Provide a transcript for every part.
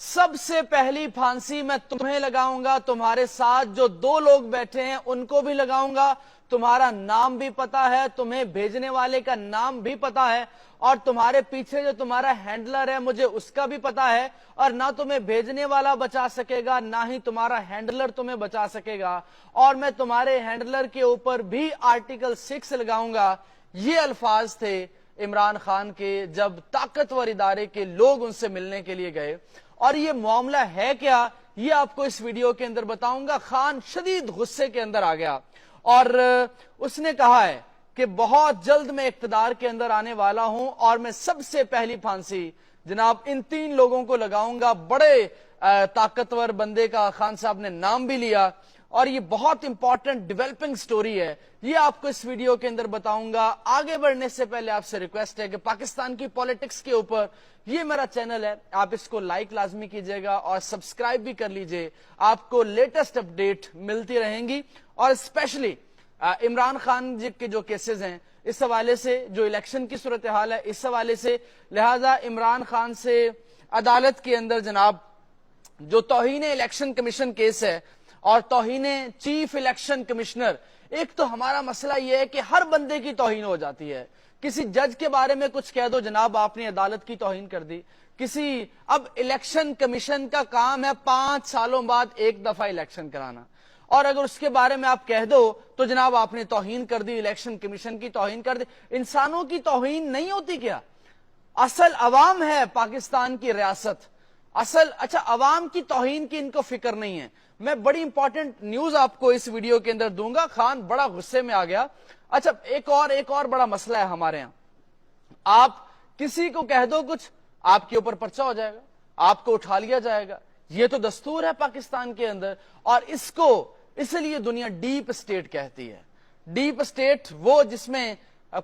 سب سے پہلی پھانسی میں تمہیں لگاؤں گا، تمہارے ساتھ جو دو لوگ بیٹھے ہیں ان کو بھی لگاؤں گا۔ تمہارا نام بھی پتا ہے، تمہیں بھیجنے والے کا نام بھی پتا ہے، اور تمہارے پیچھے جو تمہارا ہینڈلر ہے مجھے اس کا بھی پتا ہے، اور نہ تمہیں بھیجنے والا بچا سکے گا نہ ہی تمہارا ہینڈلر تمہیں بچا سکے گا، اور میں تمہارے ہینڈلر کے اوپر بھی آرٹیکل 6 لگاؤں گا۔ یہ الفاظ تھے عمران خان کے جب طاقتور ادارے کے لوگ ان سے ملنے کے لیے گئے۔ اور یہ معاملہ ہے کیا، یہ آپ کو اس ویڈیو کے اندر بتاؤں گا۔ خان شدید غصے کے اندر آ گیا اور اس نے کہا ہے کہ بہت جلد میں اقتدار کے اندر آنے والا ہوں اور میں سب سے پہلی پھانسی جناب ان 3 لوگوں کو لگاؤں گا۔ بڑے طاقتور بندے کا خان صاحب نے نام بھی لیا، اور یہ بہت امپورٹنٹ ڈیولپنگ سٹوری ہے، یہ آپ کو اس ویڈیو کے اندر بتاؤں گا۔ آگے بڑھنے سے پہلے آپ سے ریکویسٹ ہے کہ پاکستان کی پولیٹکس کے اوپر یہ میرا چینل ہے، آپ اس کو لائک لازمی کیجئے گا اور سبسکرائب بھی کر لیجئے، آپ کو لیٹسٹ اپڈیٹ ملتی رہیں گی۔ اور اسپیشلی عمران خان جی کے جو کیسز ہیں اس حوالے سے، جو الیکشن کی صورتحال ہے اس حوالے سے، لہذا عمران خان سے عدالت کے اندر جناب جو توہین الیکشن کمیشن کیس ہے اور توہین چیف الیکشن کمشنر، ایک تو ہمارا مسئلہ یہ ہے کہ ہر بندے کی توہین ہو جاتی ہے۔ کسی جج کے بارے میں کچھ کہہ دو جناب آپ نے عدالت کی توہین کر دی، اب الیکشن کمیشن کا کام ہے 5 سالوں بعد ایک دفعہ الیکشن کرانا، اور اگر اس کے بارے میں آپ کہہ دو تو جناب آپ نے توہین کر دی، الیکشن کمیشن کی توہین کر دی۔ انسانوں کی توہین نہیں ہوتی کیا؟ اصل عوام ہے پاکستان کی ریاست، اچھا عوام کی توہین کی ان کو فکر نہیں ہے۔ میں بڑی امپورٹنٹ نیوز آپ کو اس ویڈیو کے اندر دوں گا۔ خان بڑا غصے میں آ گیا۔ اچھا ایک اور بڑا مسئلہ ہے ہمارے ہاں، آپ کسی کو کہہ دو کچھ، آپ کے اوپر پرچہ ہو جائے گا، آپ کو اٹھا لیا جائے گا۔ یہ تو دستور ہے پاکستان کے اندر، اور اس لیے دنیا ڈیپ اسٹیٹ کہتی ہے۔ ڈیپ اسٹیٹ وہ جس میں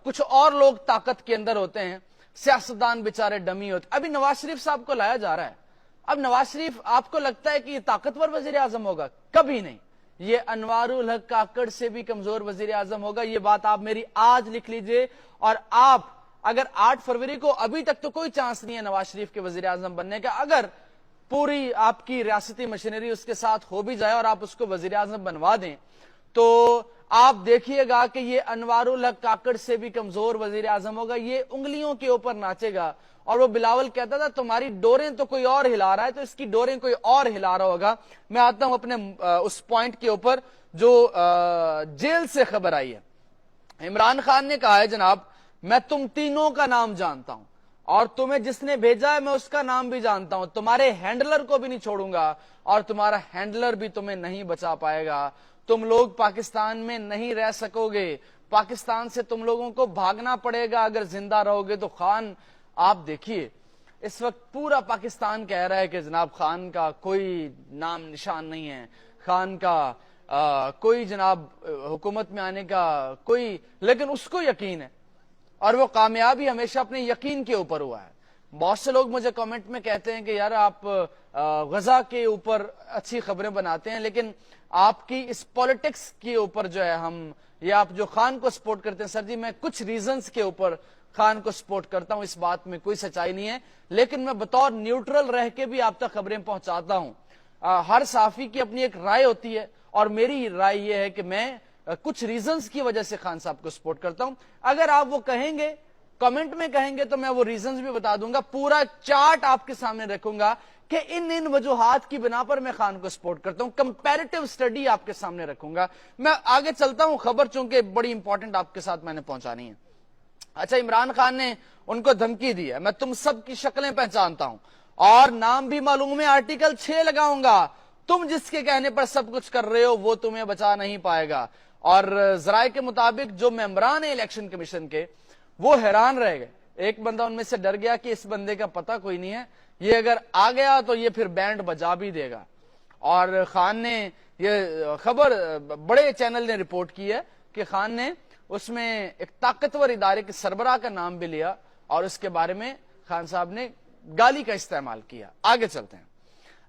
کچھ اور لوگ طاقت کے اندر ہوتے ہیں، سیاستدان بیچارے ڈمی ہوتے۔ ابھی نواز شریف صاحب کو لایا جا رہا ہے، اب نواز شریف آپ کو لگتا ہے کہ یہ طاقتور وزیر اعظم ہوگا؟ کبھی نہیں، یہ انوار الحق کاکڑ سے بھی کمزور وزیر اعظم ہوگا۔ یہ بات آپ میری آج لکھ لیجئے، اور آپ اگر 8 فروری کو، ابھی تک تو کوئی چانس نہیں ہے نواز شریف کے وزیر اعظم بننے کا، اگر پوری آپ کی ریاستی مشینری اس کے ساتھ ہو بھی جائے اور آپ اس کو وزیر اعظم بنوا دیں، تو آپ دیکھیے گا کہ یہ انوار الحق کاکڑ سے بھی کمزور وزیر اعظم ہوگا۔ یہ انگلیوں کے اوپر ناچے گا، اور وہ بلاول کہتا تھا تمہاری ڈوریں تو کوئی اور ہلا رہا ہے تو اس کی ڈوریں کوئی اور ہلا رہا ہوگا۔ میں آتا ہوں اپنے اس پوائنٹ کے اوپر جو جیل سے خبر آئی ہے۔ عمران خان نے کہا ہے جناب میں تم تینوں کا نام جانتا ہوں، اور تمہیں جس نے بھیجا ہے میں اس کا نام بھی جانتا ہوں، تمہارے ہینڈلر کو بھی نہیں چھوڑوں گا، اور تمہارا ہینڈلر بھی تمہیں نہیں بچا پائے گا۔ تم لوگ پاکستان میں نہیں رہ سکو گے، پاکستان سے تم لوگوں کو بھاگنا پڑے گا اگر زندہ رہو گے۔ تو خان آپ دیکھیے اس وقت پورا پاکستان کہہ رہا ہے کہ جناب خان کا کوئی نام نشان نہیں ہے، خان کا کوئی جناب حکومت میں آنے کا کوئی، لیکن اس کو یقین ہے، اور وہ کامیابی ہمیشہ اپنے یقین کے اوپر ہوا ہے۔ بہت سے لوگ مجھے کامنٹ میں کہتے ہیں کہ یار آپ غزہ کے اوپر اچھی خبریں بناتے ہیں، لیکن آپ کی اس پولیٹکس کے اوپر جو ہے یا آپ جو خان کو سپورٹ کرتے ہیں، سر جی میں کچھ ریزنز کے اوپر خان کو سپورٹ کرتا ہوں، اس بات میں کوئی سچائی نہیں ہے، لیکن میں بطور نیوٹرل رہ کے بھی آپ تک خبریں پہنچاتا ہوں۔ ہر صحافی کی اپنی ایک رائے ہوتی ہے، اور میری رائے یہ ہے کہ میں کچھ ریزنز کی وجہ سے خان صاحب کو سپورٹ کرتا ہوں۔ اگر آپ وہ کہیں گے، کمنٹ میں کہیں گے، تو میں وہ ریزنز بھی بتا دوں گا، پورا چارٹ آپ کے سامنے رکھوں گا کہ ان وجوہات کی بنا پر میں خان کو سپورٹ کرتا ہوں، کمپیریٹیو سٹڈی آپ کے سامنے رکھوں گا۔ میں آگے چلتا ہوں، خبر چونکہ بڑی امپورٹنٹ آپ کے ساتھ میں نے پہنچانی ہے۔ اچھا عمران خان نے ان کو دھمکی دی ہے، میں تم سب کی شکلیں پہچانتا ہوں اور نام بھی معلوم ہے، آرٹیکل 6 لگاؤں گا، تم جس کے کہنے پر سب کچھ کر رہے ہو وہ تمہیں بچا نہیں پائے گا۔ اور ذرائع کے مطابق جو ممبران ہیں الیکشن کمیشن کے، وہ حیران رہ گئے۔ ایک بندہ ان میں سے ڈر گیا کہ اس بندے کا پتہ کوئی نہیں ہے، یہ اگر آ گیا تو یہ پھر بینڈ بجا بھی دے گا۔ اور خان نے یہ خبر بڑے چینل نے رپورٹ کی ہے کہ خان نے اس میں ایک طاقتور ادارے کے سربراہ کا نام بھی لیا، اور اس کے بارے میں خان صاحب نے گالی کا استعمال کیا۔ آگے چلتے ہیں۔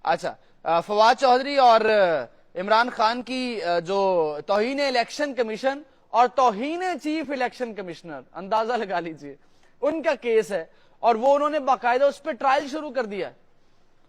اچھا فواد چودھری اور عمران خان کی جو توہین الیکشن کمیشن اور توہین چیف الیکشن کمشنر، اندازہ لگا لیجئے ان کا کیس ہے، اور وہ انہوں نے باقاعدہ اس پہ ٹرائل شروع کر دیا ہے۔